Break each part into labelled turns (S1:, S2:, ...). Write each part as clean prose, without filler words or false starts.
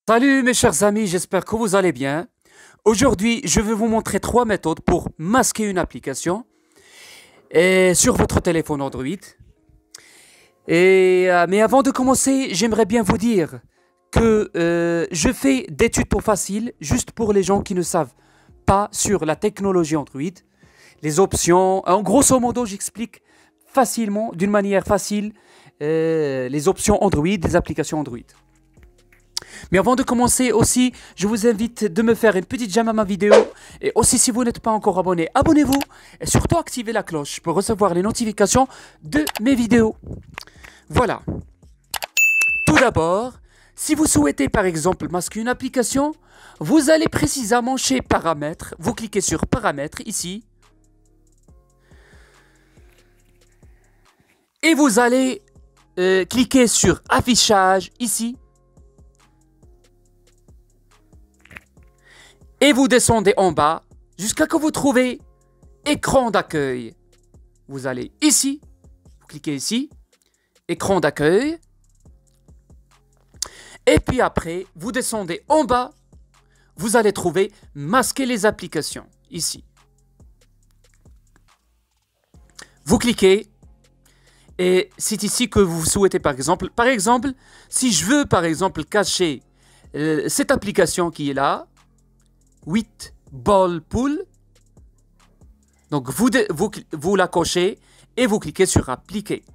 S1: Salut mes chers amis, j'espère que vous allez bien. Aujourd'hui, je vais vous montrer trois méthodes pour masquer une application sur votre téléphone Android. Mais avant de commencer, j'aimerais bien vous dire que je fais des tutos faciles juste pour les gens qui ne savent pas sur la technologie Android. Les options, en grosso modo, j'explique facilement, d'une manière facile, les options Android, les applications Android. Mais avant de commencer aussi, je vous invite de me faire une petite j'aime à ma vidéo. Et aussi, si vous n'êtes pas encore abonné, abonnez-vous. Et surtout, activez la cloche pour recevoir les notifications de mes vidéos. Voilà. Tout d'abord, si vous souhaitez par exemple masquer une application, vous allez précisément chez Paramètres. Vous cliquez sur Paramètres ici. Et vous allez cliquer sur Affichage ici. Et vous descendez en bas jusqu'à que vous trouvez écran d'accueil. Vous allez ici, vous cliquez ici, écran d'accueil. Et puis après, vous descendez en bas, vous allez trouver masquer les applications, ici. Vous cliquez et c'est ici que vous souhaitez par exemple, si je veux par exemple cacher cette application qui est là, 8 ball pool. Donc vous la cochez et vous cliquez sur appliquer.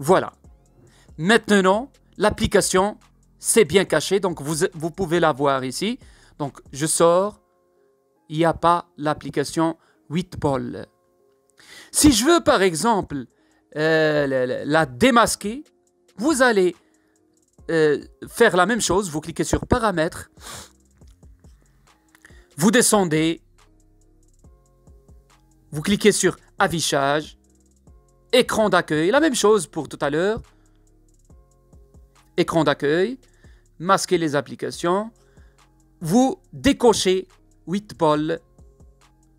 S1: Voilà. Maintenant, l'application c'est bien caché. Donc vous pouvez la voir ici. Donc je sors. Il n'y a pas l'application 8 ball. Si je veux par exemple la démasquer, vous allez faire la même chose, vous cliquez sur Paramètres, vous descendez, vous cliquez sur Affichage, écran d'accueil, la même chose pour tout à l'heure, écran d'accueil, masquer les applications, vous décochez 8 balles,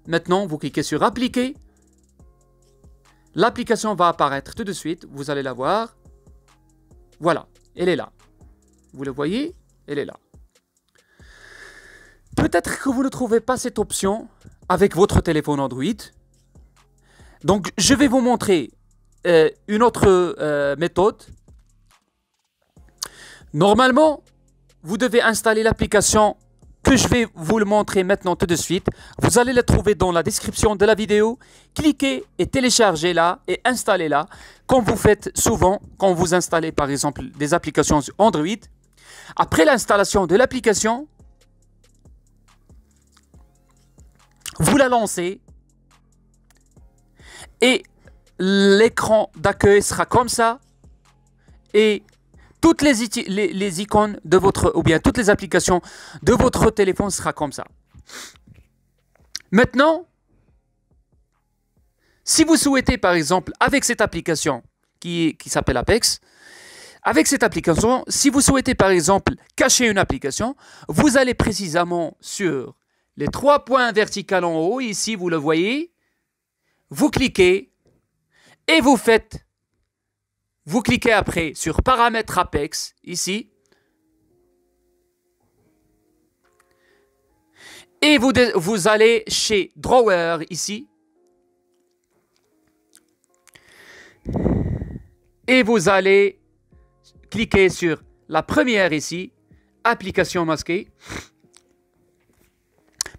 S1: maintenant vous cliquez sur Appliquer, l'application va apparaître tout de suite, vous allez la voir, voilà, elle est là. Vous le voyez, elle est là. Peut-être que vous ne trouvez pas cette option avec votre téléphone Android. Donc, je vais vous montrer une autre méthode. Normalement, vous devez installer l'application que je vais vous le montrer maintenant tout de suite. Vous allez la trouver dans la description de la vidéo. Cliquez et téléchargez-la et installez-la. Comme vous faites souvent quand vous installez par exemple des applications Android. Après l'installation de l'application, vous la lancez et l'écran d'accueil sera comme ça et toutes les icônes de votre, ou bien toutes les applications de votre téléphone sera comme ça. Maintenant, si vous souhaitez par exemple avec cette application qui s'appelle Apex, avec cette application, si vous souhaitez par exemple cacher une application, vous allez précisément sur les trois points verticaux en haut, ici vous le voyez, vous cliquez et vous cliquez après sur Paramètres Apex, ici, et vous allez chez Drawer, ici, et vous allez cliquez sur la première ici, application masquée.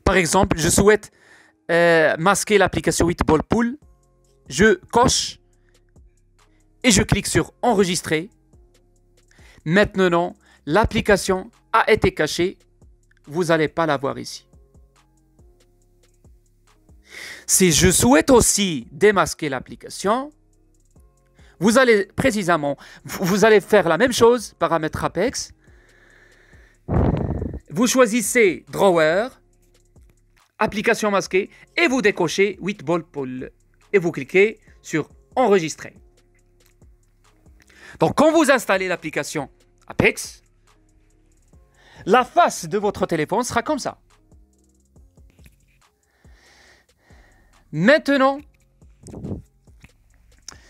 S1: Par exemple, je souhaite masquer l'application 8 ball pool. Je coche et je clique sur enregistrer. Maintenant, l'application a été cachée. Vous n'allez pas la voir ici. Si je souhaite aussi démasquer l'application, vous allez précisément, vous allez faire la même chose, Paramètres Apex. Vous choisissez Drawer, application masquée, et vous décochez 8 ball pool. Et vous cliquez sur enregistrer. Donc quand vous installez l'application Apex, la face de votre téléphone sera comme ça. Maintenant,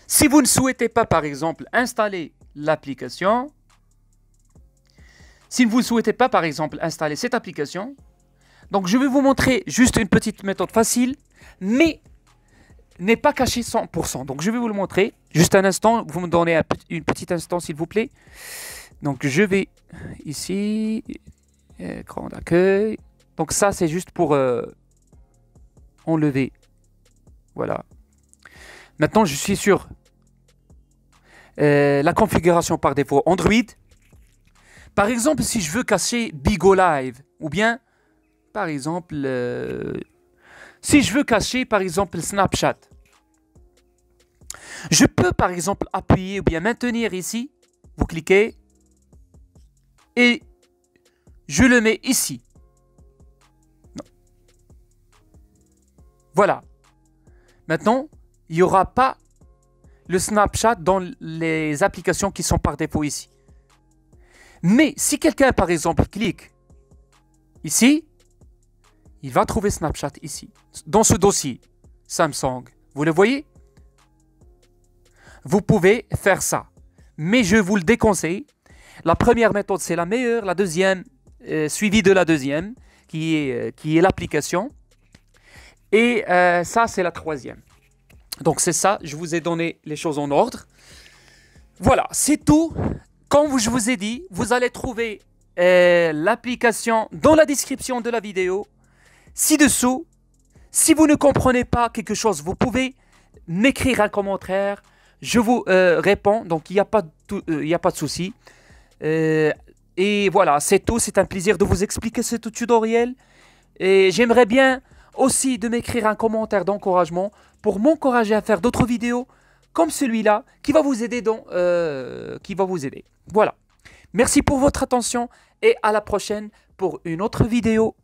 S1: si vous ne souhaitez pas, par exemple, installer l'application, Si vous ne souhaitez pas, par exemple, installer cette application, donc je vais vous montrer juste une petite méthode facile, mais n'est pas cachée 100%. Donc je vais vous le montrer. Juste un instant, vous me donnez une petite instant, s'il vous plaît. Donc je vais ici, écran d'accueil. Donc ça, c'est juste pour enlever. Voilà. Maintenant, je suis sur la configuration par défaut Android. Par exemple, si je veux cacher Bigo Live, ou bien, par exemple, si je veux cacher, par exemple, Snapchat, je peux, par exemple, appuyer ou bien maintenir ici. Vous cliquez et je le mets ici. Non. Voilà. Maintenant, il n'y aura pas le Snapchat dans les applications qui sont par défaut ici. Mais si quelqu'un, par exemple, clique ici, il va trouver Snapchat ici, dans ce dossier Samsung. Vous le voyez? Vous pouvez faire ça. Mais je vous le déconseille. La première méthode, c'est la meilleure. La deuxième, suivie de la deuxième, qui est l'application. Et ça, c'est la troisième. Donc, c'est ça. Je vous ai donné les choses en ordre. Voilà, c'est tout. Comme je vous ai dit, vous allez trouver l'application dans la description de la vidéo. Ci-dessous, si vous ne comprenez pas quelque chose, vous pouvez m'écrire un commentaire. Je vous réponds, donc il n'y a pas de souci. Et voilà, c'est tout. C'est un plaisir de vous expliquer ce tutoriel. Et j'aimerais bien aussi de m'écrire un commentaire d'encouragement pour m'encourager à faire d'autres vidéos comme celui-là qui va vous aider. Voilà. Merci pour votre attention et à la prochaine pour une autre vidéo.